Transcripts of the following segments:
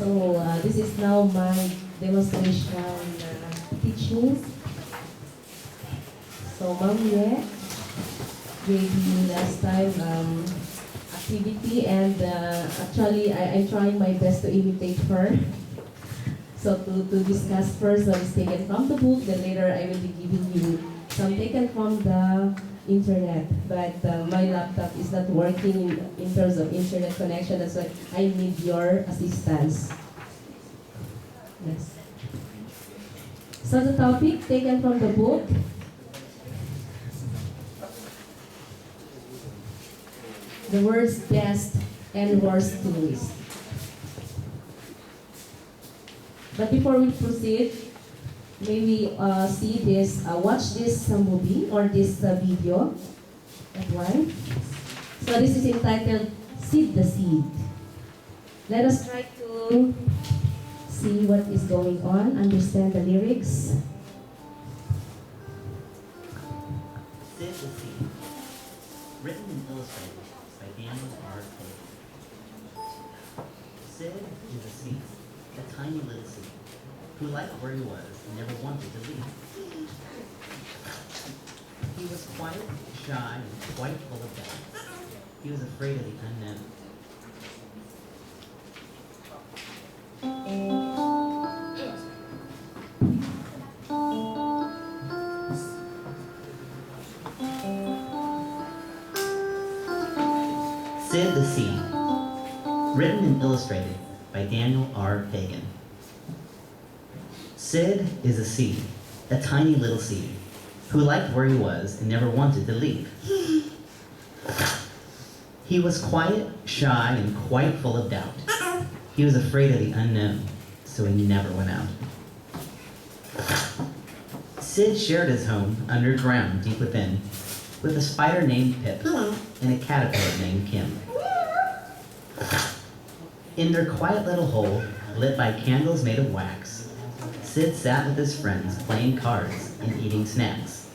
This is now my demonstration teachings. So Ma'am Ye gave me last time activity, and actually I'm trying my best to imitate her. So to discuss first what is taken from the book, then later I will be giving you some taken from the internet. But my laptop is not working in terms of internet connection, that's why I need your assistance. Yes. So the topic taken from the book, the words best and worst to list. But before we proceed, may we see this, watch this movie or this video at one. So this is entitled Seed the Seed. Let us try to see what is going on, understand the lyrics. Seed the Seed, written and illustrated by Daniel R. Cole. Sid is a seed, a tiny little seed, who liked where he was and never wanted to leave. He was quiet, shy, and quite full of doubt. He was afraid of the unknown. Sid the Seed, written and illustrated by Daniel R. Pagan. Sid is a seed, a tiny little seed, who liked where he was and never wanted to leave. He was quiet, shy, and quite full of doubt. He was afraid of the unknown, so he never went out. Sid shared his home underground deep within with a spider named Pip and a caterpillar named Kim. In their quiet little hole, lit by candles made of wax, Sid sat with his friends playing cards and eating snacks.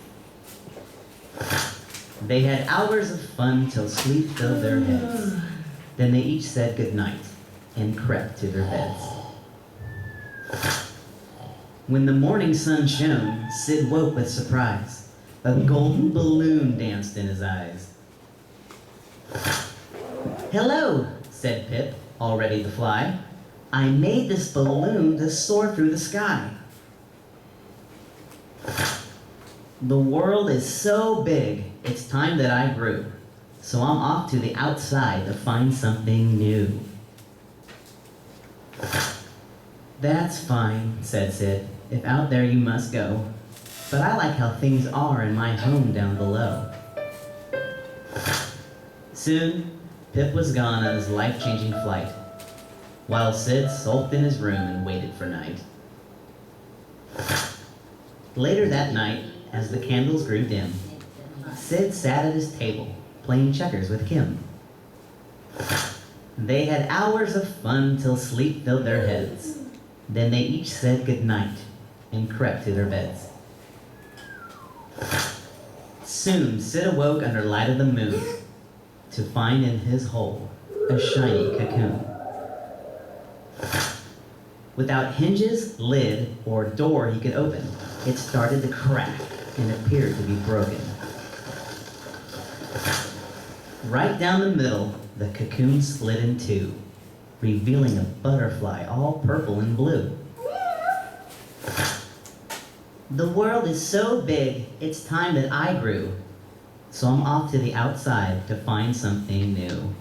They had hours of fun till sleep filled their heads. Then they each said goodnight and crept to their beds. When the morning sun shone, Sid woke with surprise. A golden balloon danced in his eyes. "Hello," said Pip, all ready to fly. "I made this balloon to soar through the sky." "The world is so big, it's time that I grew. So I'm off to the outside to find something new." "That's fine," said Sid. "If out there you must go. But I like how things are in my home down below." Soon, Pip was gone on his life-changing flight, while Sid sulked in his room and waited for night. Later that night, as the candles grew dim, Sid sat at his table, playing checkers with Kim. They had hours of fun till sleep filled their heads. Then they each said goodnight and crept to their beds. Soon, Sid awoke under light of the moon to find in his hole a shiny cocoon. Without hinges, lid, or door he could open, it started to crack and appeared to be broken. Right down the middle, the cocoon split in two, revealing a butterfly all purple and blue. "The world is so big, it's time that I grew. So I'm off to the outside to find something new."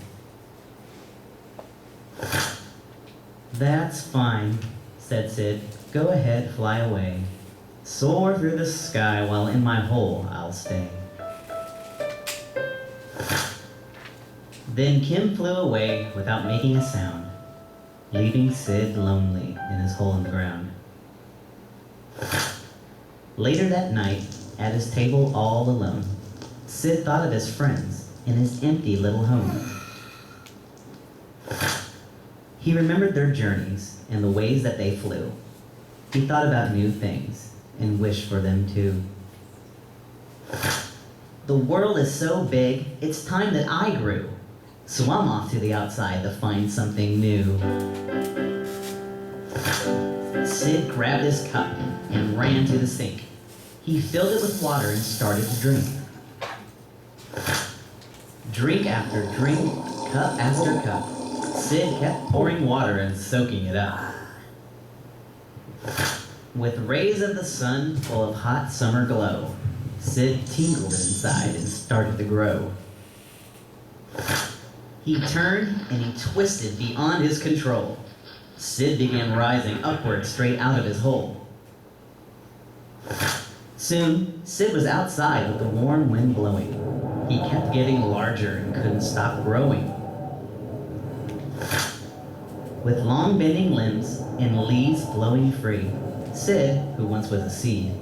"That's fine," said Sid. "Go ahead, fly away. Soar through the sky while in my hole I'll stay." Then Kim flew away without making a sound, leaving Sid lonely in his hole in the ground. Later that night, at his table all alone, Sid thought of his friends in his empty little home. He remembered their journeys and the ways that they flew. He thought about new things and wished for them too. "The world is so big, it's time that I grew. So I'm off to the outside to find something new." Sid grabbed his cup and ran to the sink. He filled it with water and started to drink. Drink after drink, cup after cup, Sid kept pouring water and soaking it up. With rays of the sun full of hot summer glow, Sid tingled inside and started to grow. He turned and he twisted beyond his control. Sid began rising upward straight out of his hole. Soon, Sid was outside with the warm wind blowing. He kept getting larger and couldn't stop growing. With long bending limbs and leaves blowing free, Sid, who once was a seed,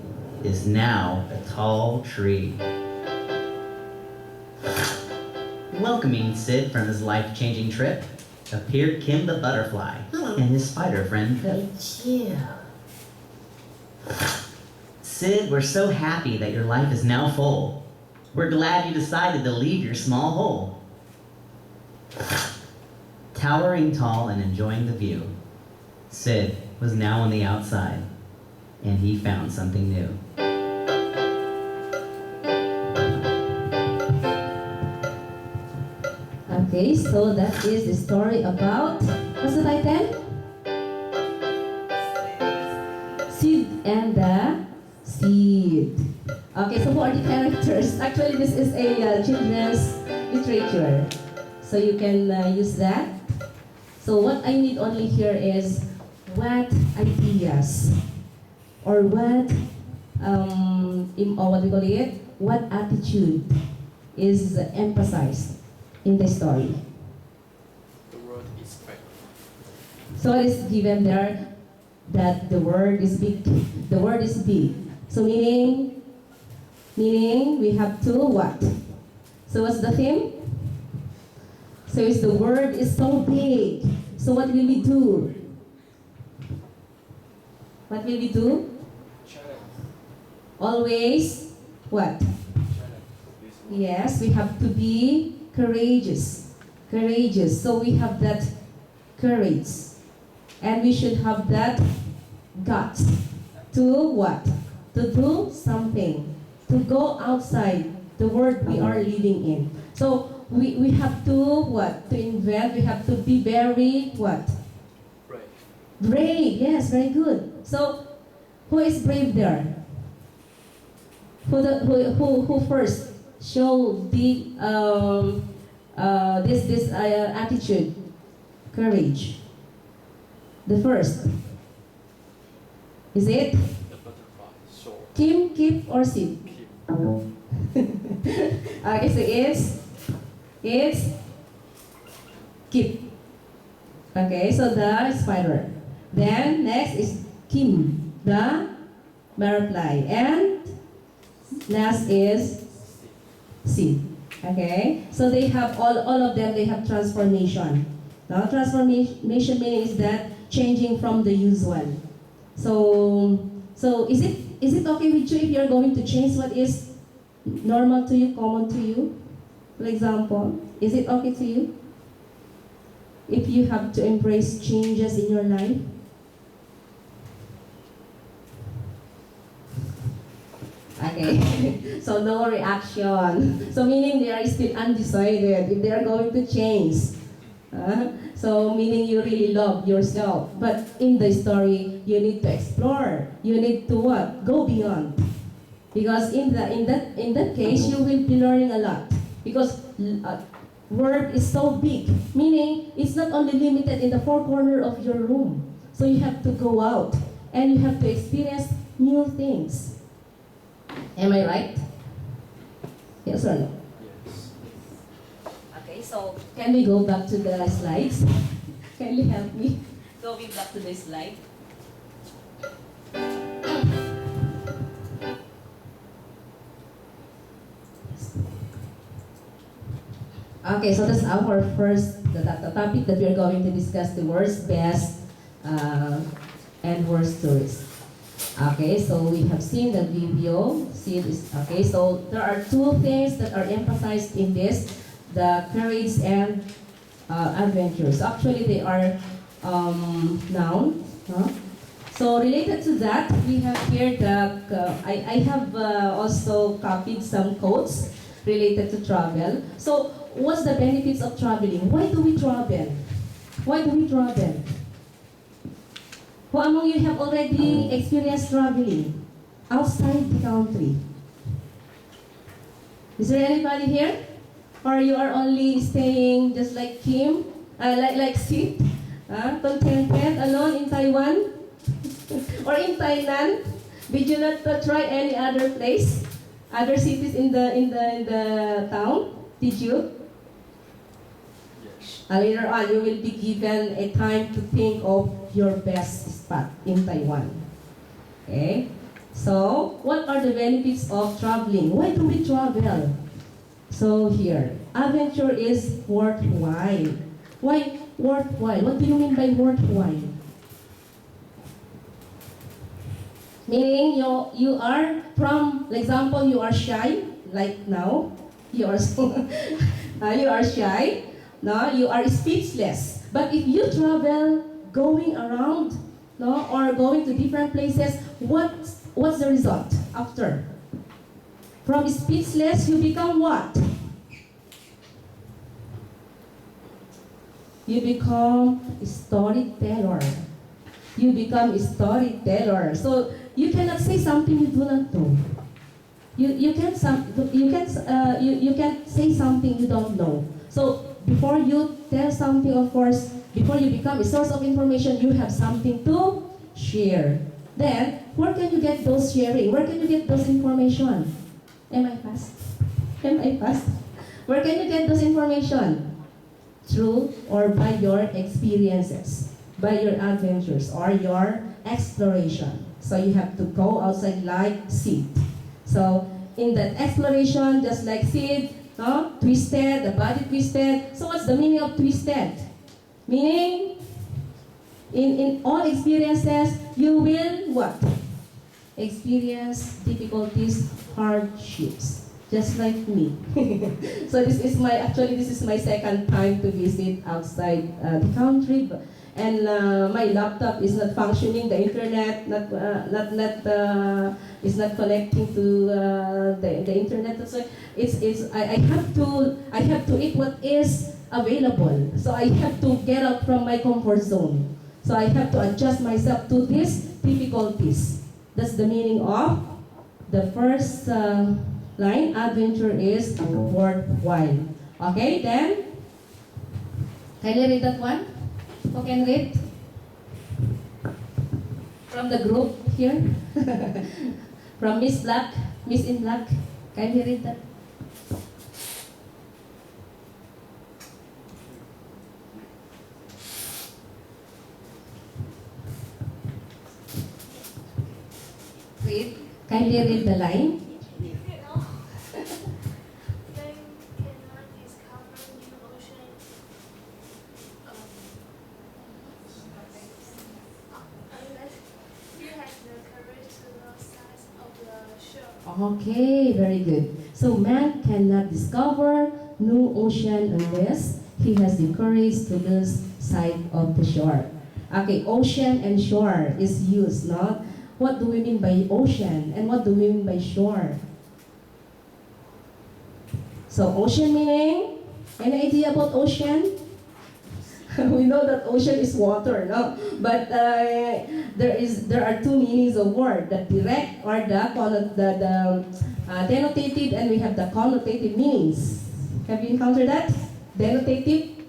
is now a tall tree. Welcoming Sid from his life-changing trip, appeared Kim the butterfly and his spider friend Pip. Sid, we're so happy that your life is now full. We're glad you decided to leave your small hole. Towering tall and enjoying the view, Sid was now on the outside, and he found something new. Okay, so that is the story about, what's the title? Sid and the Seed. Okay, so who are the characters? Actually, this is a children's literature, so you can use that. So what I need only here is what ideas or what what we call it, what attitude is emphasized in the story. The word is fact. So it is given there that the word is big. The word is big. So meaning we have to what? So what's the theme? So it's the word is so big. So what will we do? What will we do? Always what? Yes, we have to be courageous. Courageous. So we have that courage. And we should have that guts to what? To do something. To go outside the world we are living in. So we have to what? To invent. We have to be very what? Brave. Brave. Yes, very good. So who is brave there? Who first show the this attitude, courage? The first. Is it The butterfly. So Kim, Kip, or Sid? keep. Okay, so it's Kip. Okay, so the spider. Then next is Kim, the butterfly, and last is Sid. Okay, so they have all of them. They have transformation. Now, transformation meaning is that changing from the usual. So is it okay with you if you're going to change what is normal to you, common to you? For example, is it okay to you if you have to embrace changes in your life? Okay, so no reaction. So meaning they are still undecided if they are going to change. So meaning you really love yourself. But in the story, you need to explore. You need to what? Go beyond. Because in that case, you will be learning a lot. Because world is so big. Meaning, it's not only limited in the four corners of your room. So you have to go out. And you have to experience new things. Am I right? Yes or no? Yes. Okay, so can we go back to the slides? Can you help me going back to the slide? Okay, so that's our first the topic that we are going to discuss: the worst, best, and worst stories. Okay, so we have seen the video. See this. Okay, so there are two things that are emphasized in this: the courage and adventures. Actually, they are nouns. Huh? So related to that, we have here I have also copied some quotes related to travel. So what's the benefits of traveling? Why do we travel? Why do we travel? Who among you have already experienced traveling outside the country? Is there anybody here? Or you are only staying just like Kim, like Sid, contented alone in Taiwan? Or in Thailand? Did you not try any other place? Other cities in the town? Did you? Yes. Later on, you will be given a time to think of your best spot in Taiwan. Okay? So, what are the benefits of traveling? Why do we travel? So here, adventure is worthwhile. Why worthwhile? What do you mean by worthwhile? Meaning you are from, for example, you are shy, like now. You are you are shy. No, you are speechless. But if you travel, going around, no, or going to different places, what's the result after? From speechless, you become what? You become a storyteller. You become a storyteller. So you cannot say something you do not know. You can't say something you don't know. So before you tell something, of course, before you become a source of information, you have something to share. Then, where can you get those sharing? Where can you get those information? Am I fast? Am I fast? Where can you get those information? Through or by your experiences, by your adventures or your exploration. So you have to go outside like Sid. So in that exploration, just like Sid, no? Twisted, the body twisted. So what's the meaning of twisted? Meaning, in all experiences, you will what? Experience difficulties, hardships, just like me. So this is my second time to visit outside the country, and my laptop is not functioning. The internet is not connecting to the internet. So I have to eat what is available. So I have to get out from my comfort zone. So I have to adjust myself to these difficulties. That's the meaning of the first line. Adventure is worthwhile. Okay, then can you read that one? Who can read? From the group here? From Miss Black, Miss in Black. Can you read that? Read. Kindly read the line. Okay, very good. So man cannot discover new ocean unless he has the courage to lose sight of the shore. Okay, ocean and shore is used, no? What do we mean by ocean and what do we mean by shore? So ocean meaning, any idea about ocean? We know that ocean is water, no? But there are two meanings of word: the direct or the denotative, and we have the connotative meanings. Have you encountered that? Denotative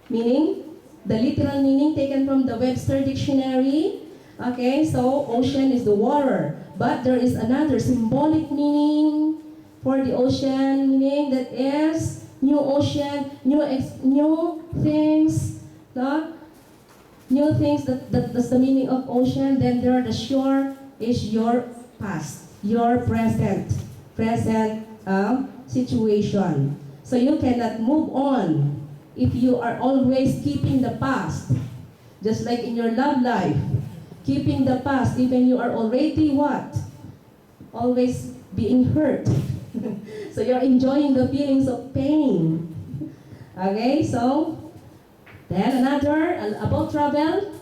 meaning, the literal meaning taken from the Webster dictionary. Okay, so ocean is the water, but there is another symbolic meaning for the ocean, meaning that is new ocean, new things. No? New things, that's the meaning of ocean. Then there, the shore is your past, your present situation. So you cannot move on if you are always keeping the past. Just like in your love life, keeping the past, even you are already what? Always being hurt. So you're enjoying the feelings of pain. Okay, so then another about travel.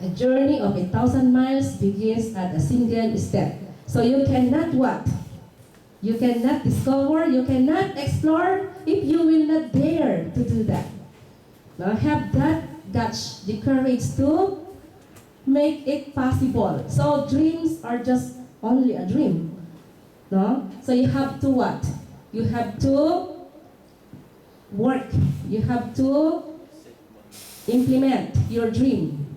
A journey of 1,000 miles begins at a single step. So you cannot what? You cannot discover, you cannot explore if you will not dare to do that. Now have that guts, the courage to make it possible. So dreams are just only a dream. No? So you have to what? You have to work. You have to implement your dream.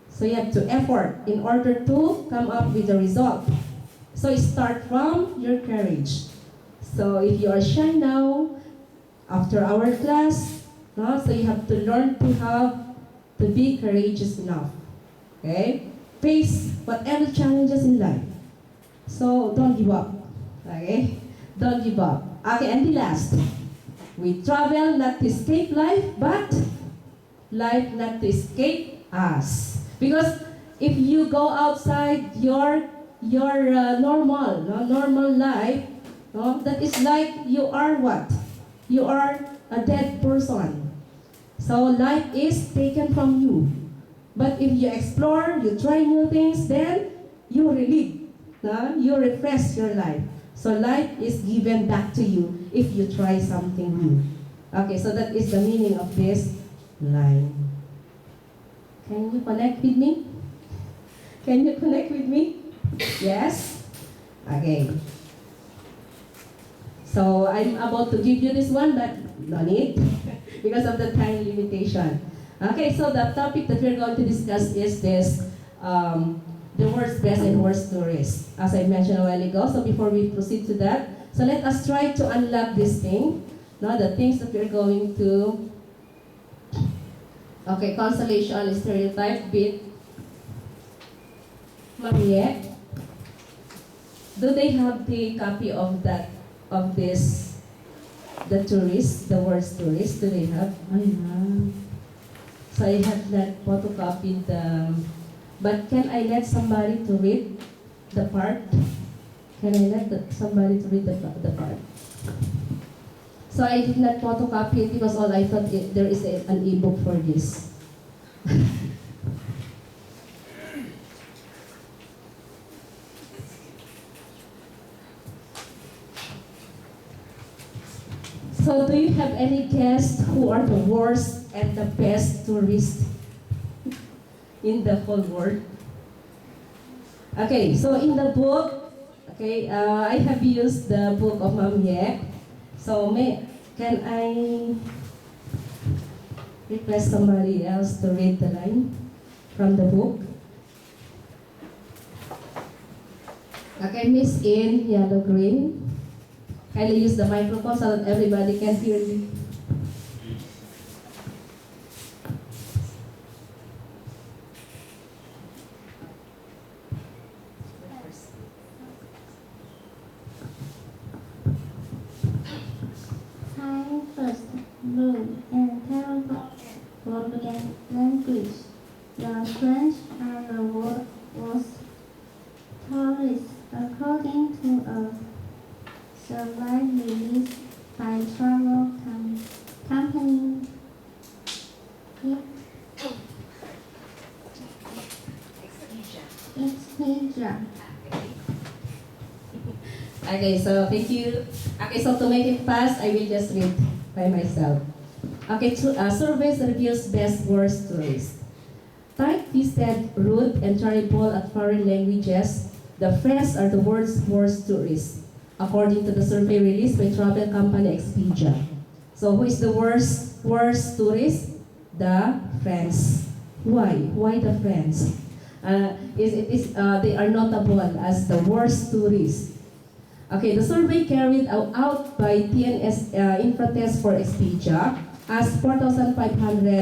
So you have to effort in order to come up with the result. So start from your courage. So if you are shy now, after our class, no, so you have to learn to be courageous enough. Okay? Face whatever challenges in life. So don't give up. Okay? Don't give up. Okay, and the last. We travel not to escape life, but life not to escape us. Because if you go outside your normal life, no, that is like you are what? You are a dead person. So life is taken from you. But if you explore, you try new things, then you relive. No? You refresh your life. So life is given back to you if you try something new. Okay, so that is the meaning of this line. Can you connect with me? Can you connect with me? Yes? Okay. So I'm about to give you this one, but no need because of the time limitation. Okay, so the topic that we're going to discuss is this, the world's best and worst stories, as I mentioned a while ago. So before we proceed to that, so let us try to unlock this thing, no, the things that we're going to. Okay, consolation, stereotype, bit. Marie, do they have the copy of that, of this, the tourist, the worst tourist? Do they have? I have. So I have not photocopied the, but can I let somebody to read the part? Can I let somebody to read the part? So I did not photocopy it because all I thought there is an ebook for this. So do you have any guests who are the worst and the best tourists in the whole world? Okay, so in the book, okay, I have used the book of Ma'am Ye. So can I request somebody else to read the line from the book? Okay, Miss in yellow green. Kindly use the microphone so that everybody can hear you. Time first, blue and terrible European language. The French are the world's tourists, according to a survey released by travel company Expedia. Okay, so thank you. Okay, so to make it fast, I will just read by myself. Okay, surveys reveals best worst tourists. Tight-fisted, rude, and terrible at foreign languages, the French are the world's worst tourists, according to the survey released by travel company Expedia. So who is the worst tourist? The French. Why? Why the French? They are notable as the worst tourists. Okay, the survey carried out by TNS Infratest for Expedia asked 4,500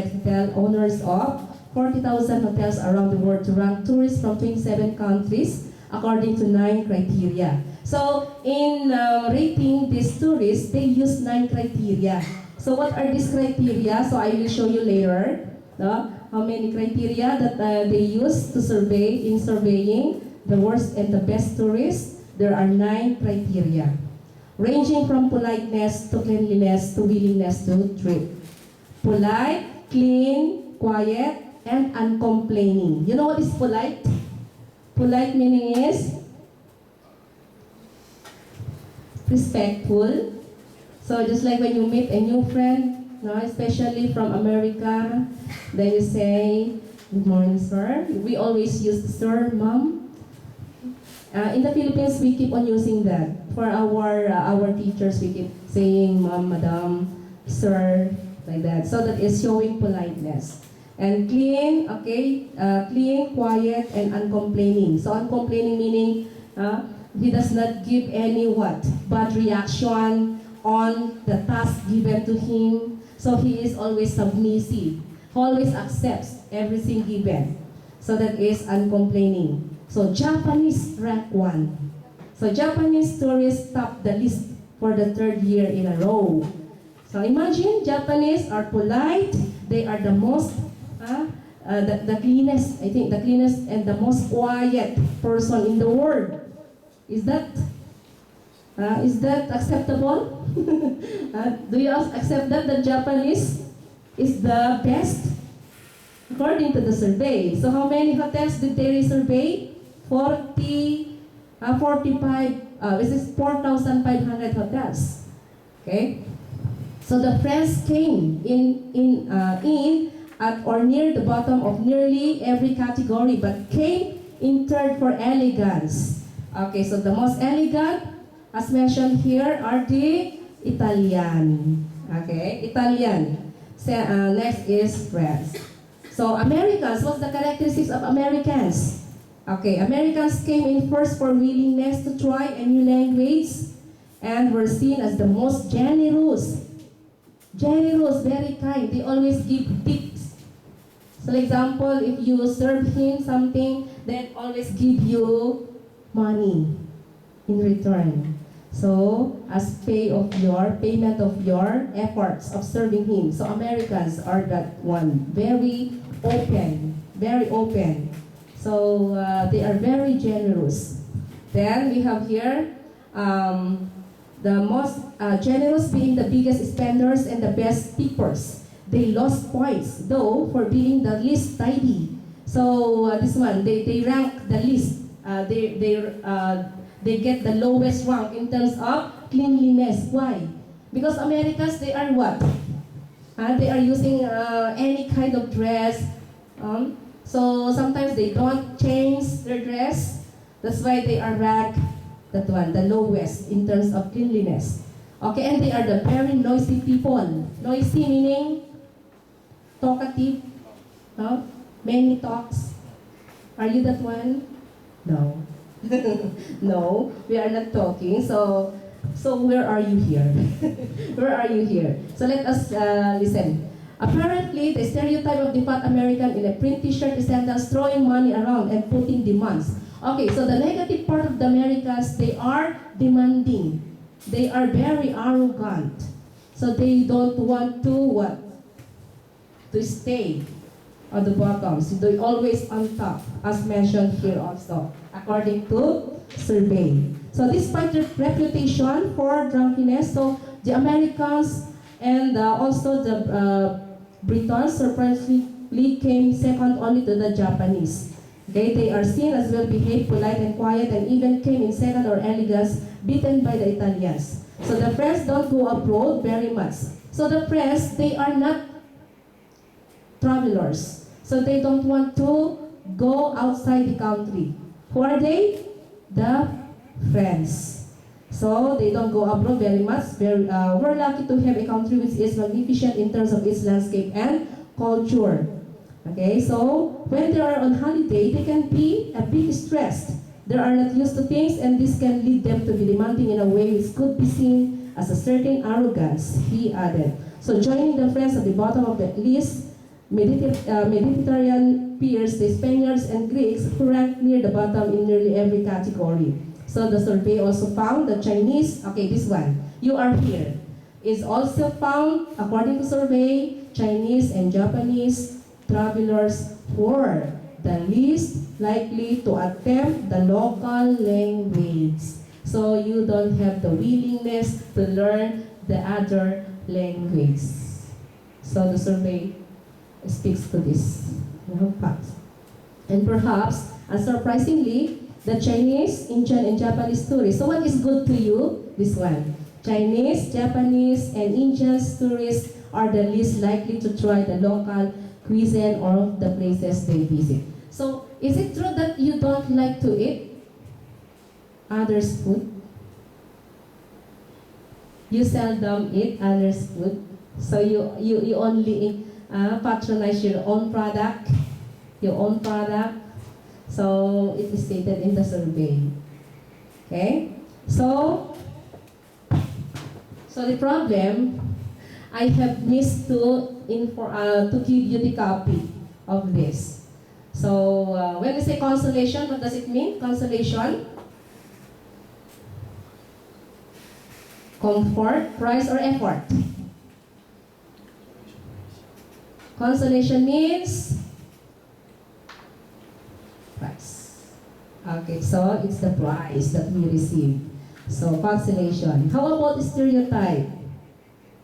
hotel owners of 40,000 hotels around the world to rank tourists from 27 countries according to 9 criteria. So in rating these tourists, they use 9 criteria. So what are these criteria? So I will show you later. No? How many criteria that they use to survey in surveying the worst and the best tourists? There are 9 criteria, ranging from politeness to cleanliness to willingness to trip. Polite, clean, quiet, and uncomplaining. You know what is polite? Polite meaning is respectful. So just like when you meet a new friend, no, especially from America, then you say, "Good morning, sir." We always use sir, ma'am. In the Philippines, we keep on using that. For our teachers, we keep saying ma'am, madam, sir, like that. So that is showing politeness. And clean, okay, clean, quiet, and uncomplaining. So uncomplaining meaning he does not give any what? Bad reaction on the task given to him. So he is always submissive. Always accepts everything given. So that is uncomplaining. So Japanese rank 1. So Japanese tourists top the list for the 3rd year in a row. So imagine Japanese are polite. They are the most, the cleanest, I think the cleanest and the most quiet person in the world. Is that acceptable? Do you accept that the Japanese is the best? According to the survey. So how many hotels did they survey? 4,500 hotels. Okay? So the friends came in at or near the bottom of nearly every category, but came in 3rd for elegance. Okay, so the most elegant, as mentioned here, are the Italian. Okay, Italian. So, next is France. So Americans, what's the characteristics of Americans? Okay, Americans came in first for willingness to try a new language and were seen as the most generous. Generous, very kind. They always give tips. So, for example, if you serve him something, then always give you money in return. So, as payment of your efforts of serving him. So, Americans are that one. Very open. Very open. So, they are very generous. Then, we have here, the most generous being the biggest spenders and the best speakers. They lost points, though, for being the least tidy. So, this one, they rank the least. They get the lowest rank in terms of cleanliness. Why? Because Americans, they are what? They are using any kind of dress. So sometimes they don't change their dress. That's why they are ranked, that one, the lowest in terms of cleanliness. Okay, and they are the very noisy people. Noisy meaning talkative. No? Many talks. Are you that one? No. No, we are not talking. So where are you here? Where are you here? So let us listen. Apparently, the stereotype of the fat American in a print t-shirt is sandals throwing money around and putting demands. Okay, so the negative part of the Americans, they are demanding. They are very arrogant. So they don't want to what? To stay at the bottom. So they always on top, as mentioned here also, according to survey. So despite their reputation for drunkenness, so the Americans and also the Britons surprisingly came second only to the Japanese. Okay, they are seen as well-behaved, polite, and quiet, and even came in second or elegance, beaten by the Italians. So the French don't go abroad very much. So the French, they are not travelers. So they don't want to go outside the country. Who are they? The French. So they don't go abroad very much. We're lucky to have a country which is magnificent in terms of its landscape and culture. Okay, so when they are on holiday, they can be a bit stressed. They are not used to things, and this can lead them to be demanding in a way which could be seen as a certain arrogance, he added. So joining the French at the bottom of the list, Mediterranean peers, the Spaniards and Greeks, who ranked near the bottom in nearly every category. So the survey also found that Chinese, okay, this one, you are here, is also found, according to survey, Chinese and Japanese travelers were the least likely to attempt the local language. So you don't have the willingness to learn the other language. So the survey speaks to this. Perhaps. And perhaps, unsurprisingly, the Chinese, Indian, and Japanese tourists. So what is good to you? This one. Chinese, Japanese, and Indian tourists are the least likely to try the local cuisine or the places they visit. So, is it true that you don't like to eat others' food? You seldom eat others' food. So you only patronize your own product. So it is stated in the survey. Okay? So the problem, I have missed to give you the copy of this. So when we say consolation, what does it mean? Consolation? Comfort, price, or effort? Consolation means price. Okay, so it's the price that we receive. So consolation. How about stereotype?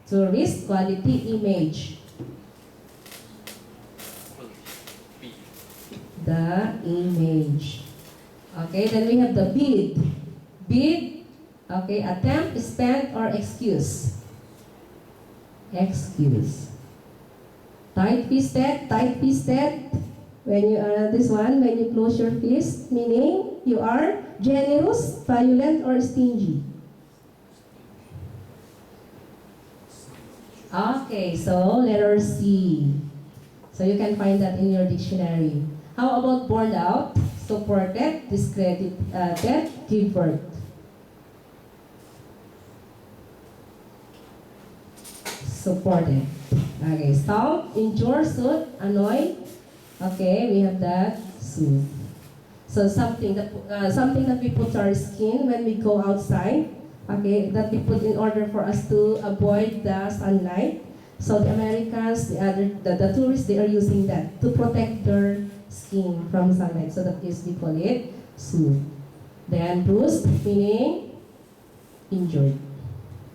Tourist, quality, image. B. The image. Okay, then we have the bid. Bid, okay, attempt, spend, or excuse. Excuse. Tight-fisted. When you are this one, when you close your fist, meaning you are generous, violent, or stingy. Okay, so letter C. So you can find that in your dictionary. How about burned out, supported, discredited, give birth? Supported. Okay, stomp, injure, soothe, annoy. Okay, we have that soothe. So something that we put to our skin when we go outside. Okay, that we put in order for us to avoid the sunlight. So the Americans, the tourists, they are using that to protect their skin from sunlight. So that is, we call it soothe. Then bruised, meaning injured.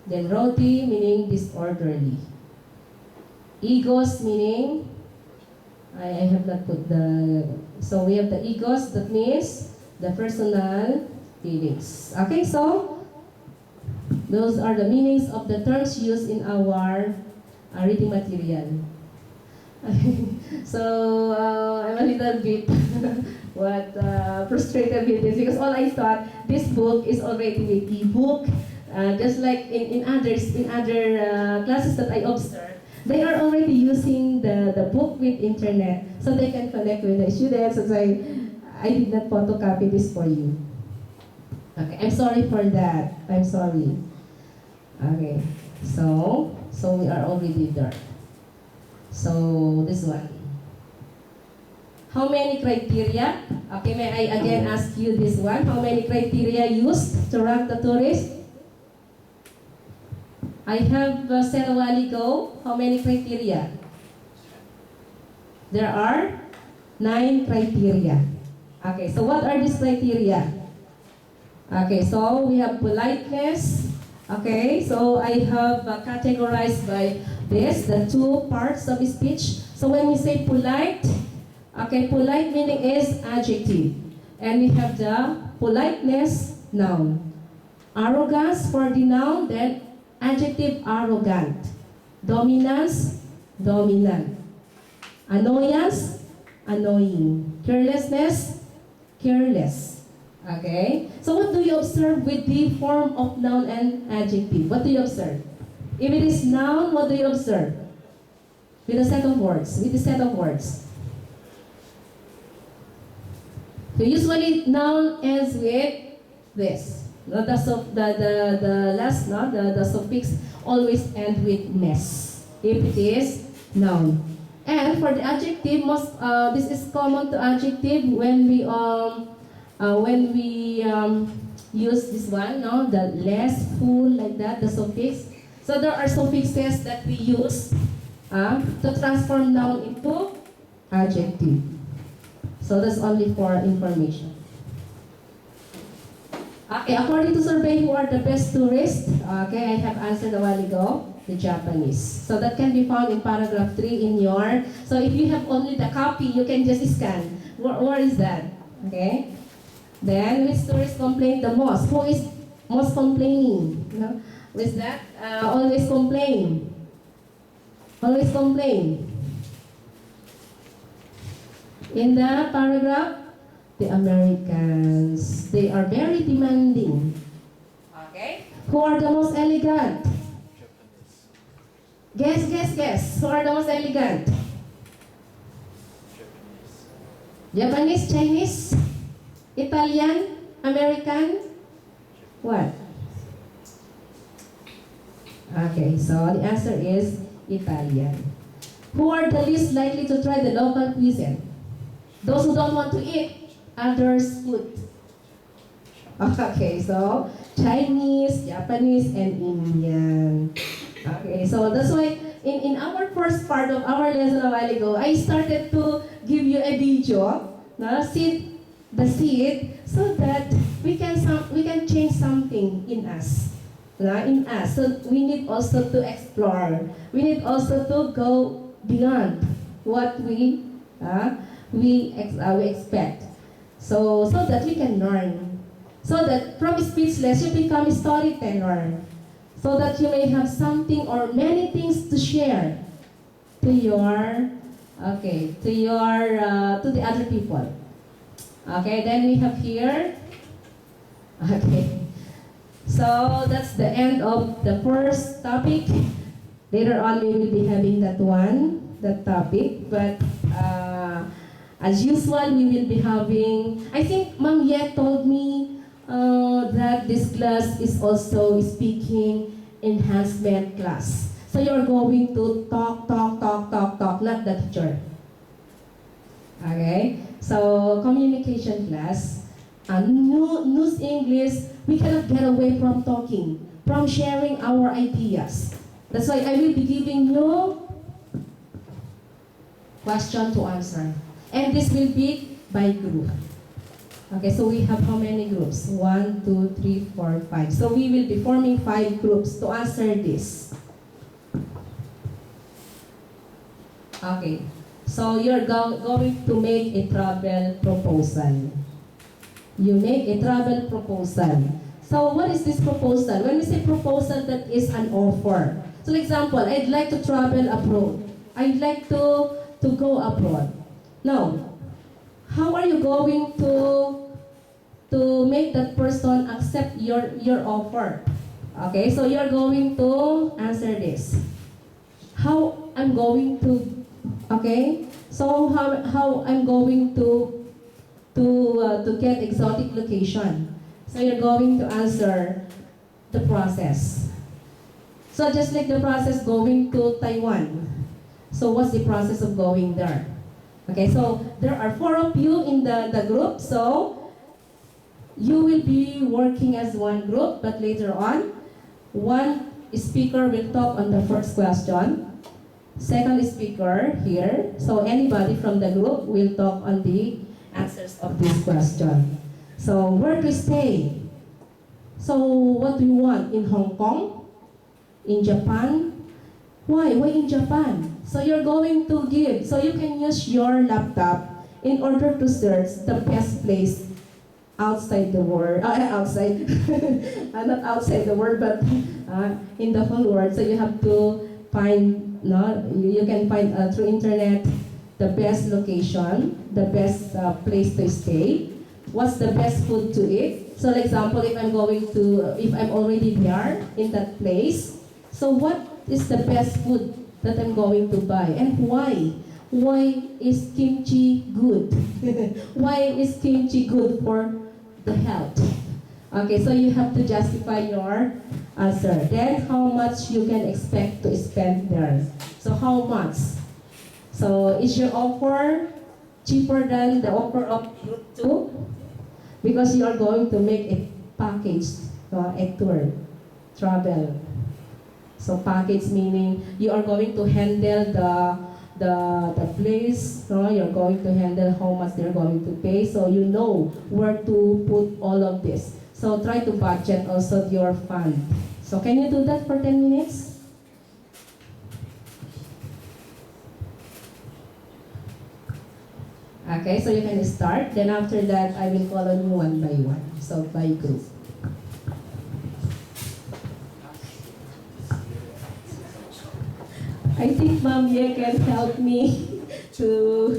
Then rowdy, meaning disorderly. Egos, meaning, I have not put the, so we have the egos, that means the personal feelings. Okay, so those are the meanings of the terms used in our reading material. So I'm a little bit frustrated with this because all I thought this book is already with e-book. Just like in other classes that I observed, they are already using the book with internet so they can connect with the students. So I did not photocopy this for you. Okay, I'm sorry for that. I'm sorry. Okay, so we are already there. So this one. How many criteria? Okay, may I again ask you this one? How many criteria used to rank the tourist? I have said a while ago, how many criteria? There are 9 criteria. Okay, so what are these criteria? Okay, so we have politeness. Okay, so I have categorized by this, the 2 parts of speech. So when we say polite, okay, polite meaning is adjective. And we have the politeness noun. Arrogance for the noun, then adjective arrogant. Dominance, dominant. Annoyance, annoying. Carelessness, careless. Okay? So what do you observe with the form of noun and adjective? What do you observe? If it is noun, what do you observe? With a set of words. With a set of words. So usually noun ends with this. No, the last, no, the suffix always end with ness if it is noun. And for the adjective, this is common to adjective when we use this one, no, the less, full, like that, the suffix. So there are suffixes that we use to transform noun into adjective. So that's only for information. Okay, according to survey, who are the best tourists? Okay, I have answered a while ago. the Japanese. So that can be found in paragraph 3 in your, so if you have only the copy, you can just scan. Where is that? Okay. Then, which tourist complained the most? Who is most complaining? You know? With that, always complain. Always complain. In the paragraph, the Americans, they are very demanding. Okay. Who are the most elegant? Japanese. Guess. Who are the most elegant? Japanese. Japanese, Chinese, Italian, American? What? Okay, so the answer is Italian. Who are the least likely to try the local cuisine? Those who don't want to eat others' food. Okay, so Chinese, Japanese, and Indian. Okay, so that's why in our first part of our lesson a while ago, I started to give you a video, seed the seed, so that we can change something in us. So we need also to explore. We need also to go beyond what we expect. So that we can learn. So that from speechless you become a storyteller. So that you may have something or many things to share to your to the other people. Okay, then we have here. Okay. So that's the end of the first topic. Later on we will be having that topic. But as usual, we will be having, I think Ma'am Yet told me that this class is also speaking enhancement class. So you're going to talk, not the teacher. Okay? So communication class. News English, we cannot get away from talking, from sharing our ideas. That's why I will be giving you question to answer. And this will be by group. Okay, so we have how many groups? 1, 2, 3, 4, 5. So we will be forming 5 groups to answer this. Okay, so you're going to make a travel proposal. You make a travel proposal. So what is this proposal? When we say proposal, that is an offer. So for example, I'd like to travel abroad. I'd like to go abroad. Now, how are you going to make that person accept your offer? Okay, so you're going to answer this. How I'm going to, okay? So how I'm going to get exotic location. So you're going to answer the process. So just like the process going to Taiwan. So what's the process of going there? Okay, so there are 4 of you in the group. So you will be working as one group, but later on, one speaker will talk on the first question. Second speaker here. So anybody from the group will talk on the answers of this question. So where to stay? So what do you want? In Hong Kong? In Japan? Why in Japan? So you're going to give. So you can use your laptop in order to search the best place outside the world. Outside. Not outside the world, but in the whole world. So you have to find, you can find through internet the best location, the best place to stay, what's the best food to eat. So, for example, if I'm already there in that place, so what is the best food that I'm going to buy and why? Why is kimchi good? Why is kimchi good for the health? Okay, so you have to justify your answer. Then, how much you can expect to spend there? So, how much? So, is your offer cheaper than the offer of group 2? Because you are going to make a package, a tour, travel. So, package meaning you are going to handle the place, you're going to handle how much they're going to pay, so you know where to put all of this. So, try to budget also your fund. So, can you do that for 10 minutes? Okay, so you can start. Then after that, I will call on you one by one. So by group. I think Ma'am Ye can help me to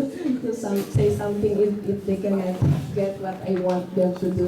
say something if they cannot get what I want them to do.